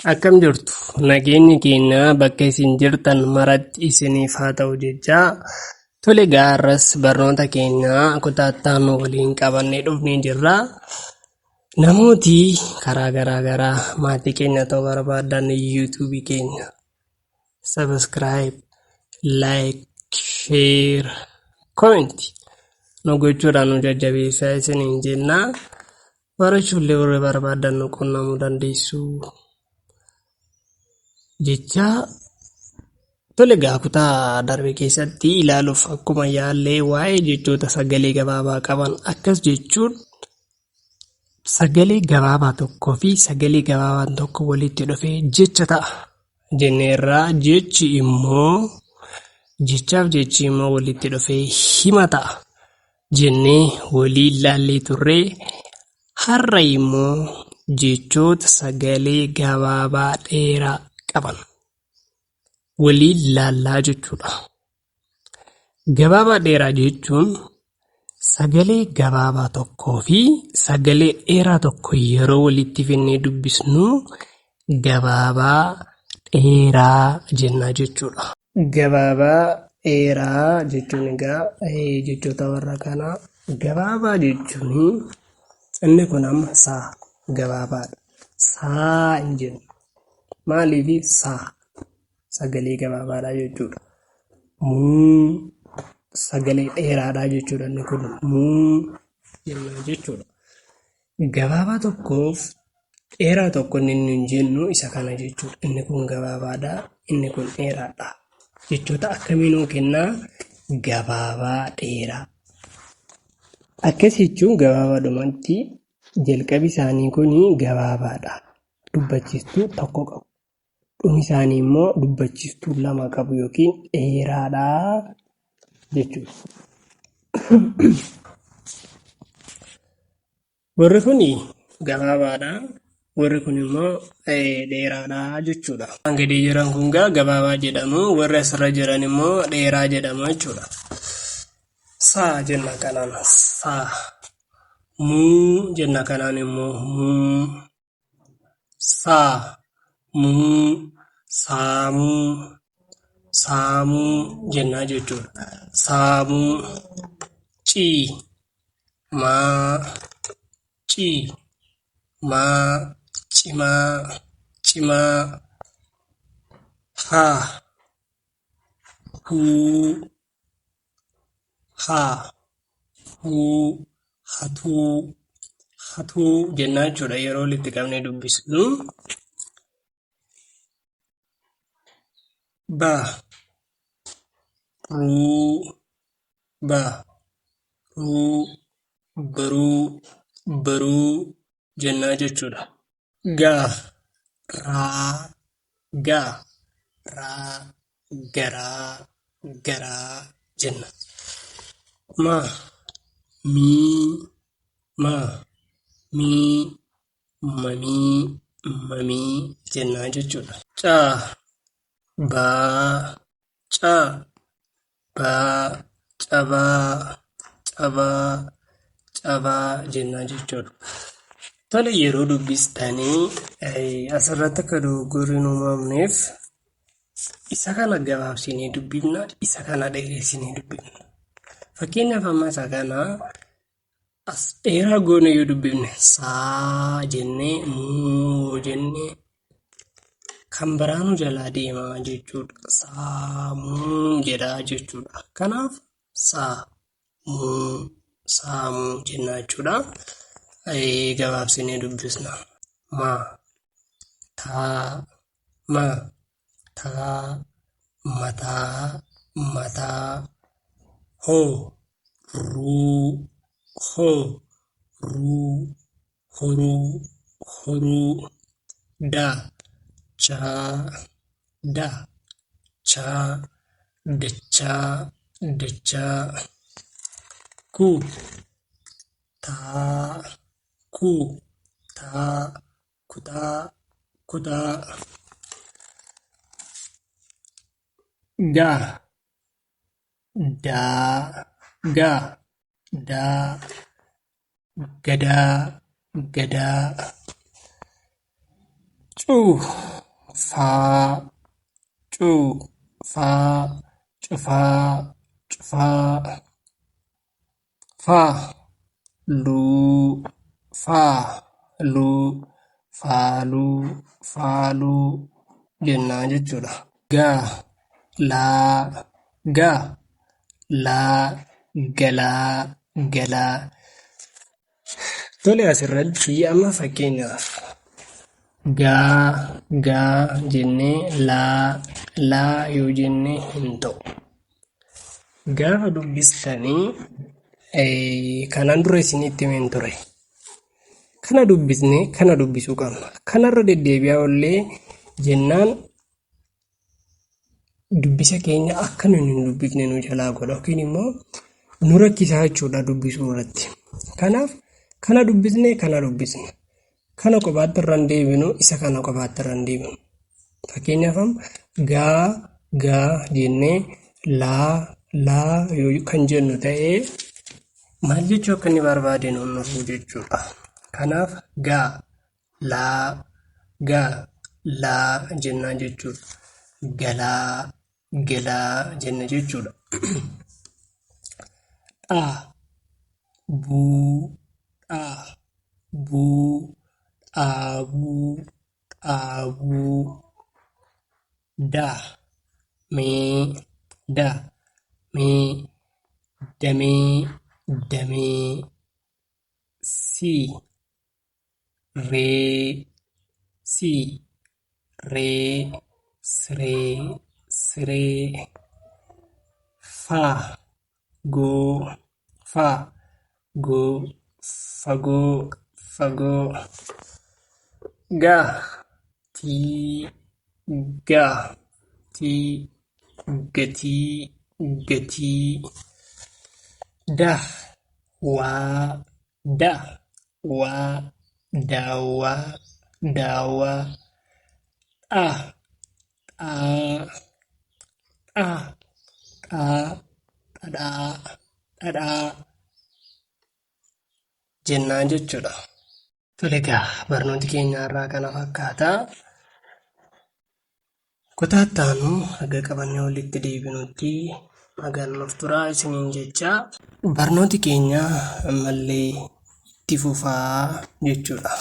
Akkam jirtu nageenyi keenya bakka isin jirtan maratti isiniif haa ta'u jechaa tole gaarras barnoota keenya kutaa nu waliin qabannee dhufnee jirra. Namooti karaa garaa maatii keenya ta'uu barbaadan yuutuubii keenya sabiskiraayib, laayik, sheer, koomentii nu gochuudhaan nu jajjabeessaa isiniin jenna. Barachuullee warra barbaadan nu quunnamuu dandeessu. Jecha tole kutaa darbe keessatti ilaaluuf akkuma yaallee waa'ee jechoota sagalee gabaabaa qaban akkas jechuun sagalee gabaabaa tokkoo fi sagalee gabaabaan tokko walitti dhufee jecha ta'a jenneerraa jechi immoo jechaaf jechi immoo walitti dhufee hima ta'a jennee walii ilaallee turree har'a immoo jechoota sagalee gabaabaa dheeraa qaban waliin laallaa jechuudha. Gabaabaa dheeraa jechuun sagalee gabaabaa tokkoo fi sagalee dheeraa tokko yeroo walitti fidnee dubbisnu gabaabaa dheeraa jennaa jechuudha. Gabaabaa dheeraa jechuun egaa jechoota warra kanaa gabaabaa jechuun inni kun amma saa gabaabaadha. Saa hin jennu. Maaliif saa sagalee gabaabaadha jechuudha. Sagalee dheeraadha jechuudha inni kun jenna jechuudha. Gabaabaa tokkoof dheeraa tokko inni hin jennu isa kana jechuudha. Inni kun gabaabaadha, inni kun dheeraadha. Jechoota akkamiinuu kennaa gabaabaa dheeraa. Akkas jechuun gabaabaadhumatti jalqabi isaanii kun gabaabaadha. Dubbachiistuu tokko qabu. Dhumi isaanii immoo dubbachiistuu lama qabu yookiin dheeraadha jechuudha. Warri kun gabaabaadha. Warri kun immoo dheeraadha jechuudha. Waan gadi jiran kun gabaabaa jedhamu. Warri asirra jiran immoo dheeraa jedhamu jechuudha. Saa jenna kanaan saa. Muu jenna kanaan immoo muu. Saa. Muu. Saamuu. Saamuu jennaa jechuudha. Saamuu. Cii. Maa. Cii. Maa. Cimaa. Cimaa. Haa. Huu. Haa. Huu. Hatuu. Hatuu jennaa jechuudha yeroo walitti qabnee dubbisnu. Ba. Ruu. Ba. Ruu. Baruu. Baruu jennaa jechuudha. Gaa. Raa. Gaa. Raa. Garaa. Garaa jenna. Maa. Mii. Maa. Mii. Mamii. Mamii jennaa jechuudha. Caa. Baa. Caa. Baa. Cabaa. Cabaa. Cabaa jennaa jechuudha. Tole yeroo dubbistanii asirratti akka dogoggorri hin uumamneef isa kana gabaabsinee dubbifna, isa kana dheeressinee dubbifna. Fakkeenyaaf amma isa kana as dheeraa goone yoo dubbifne saa jennee muu jennee kan biraanu jalaa deemaa jechuudha. Saamuu jedhaa jechuudha. Kanaaf saamuu. Saamuu jennaa jechuudha. Gabaabsinee dubbisna. Maa. Taa. Maa. Taa. Mataa. Mataa. Hoo. Ruu. Hoo. Ruu. Horuu. Horuu. Daa. Chaa. Daa. Chaa. Dachaa. Dachaa. Kuu. Taa. Kuu. Taa. Kutaa. Kutaa. Gaa. Daa. Gaa. Daa. Gadaa. Gadaa. cuufaa, cuufaa, cufaa, cufaa, faaluu, faaluu, faaluu, faaluu jennaan jechuudha. Galaa, galaa, galaa, galaa. Tole asirratti amma fakkeenyaaf gaa jennee laa yoo jennee hin ta'u. Gaafa dubbistanii kanaan dura isinitti himeen ture. Kana dubbisnee kana dubbisuu qabna. Kanarra deddeebi'aa ollee jennaan dubbisa keenya akka nuyi hin dubbifne nu jalaa godha yookiin immoo nu rakkisaa jechuudha dubbisuu irratti. Kanaaf kana dubbisnee kana dubbisna. Kana kophaatti irra hin deebinu, isa kana kophaatti irra hin deebinu. Fakkeenyaaf gaa jennee laa yoo kan jennu ta'ee maal jechuu akka inni barbaade nuun nufuu jechuudha. Kanaaf laa jennaa jechuudha. Galaa jenna jechuudha. Buu, dhaabuu, damee, siree, fagoo, gatii, gatii, daawwaa, dhadhaa jennaan jechuudha. Tole egaa barnooti keenya irraa kana fakkaata. Kutaa itti aanu haga qabannee walitti deebinutti nagaan nuuf turaa isiniin jecha barnooti keenya ammallee itti fufaa jechuudha.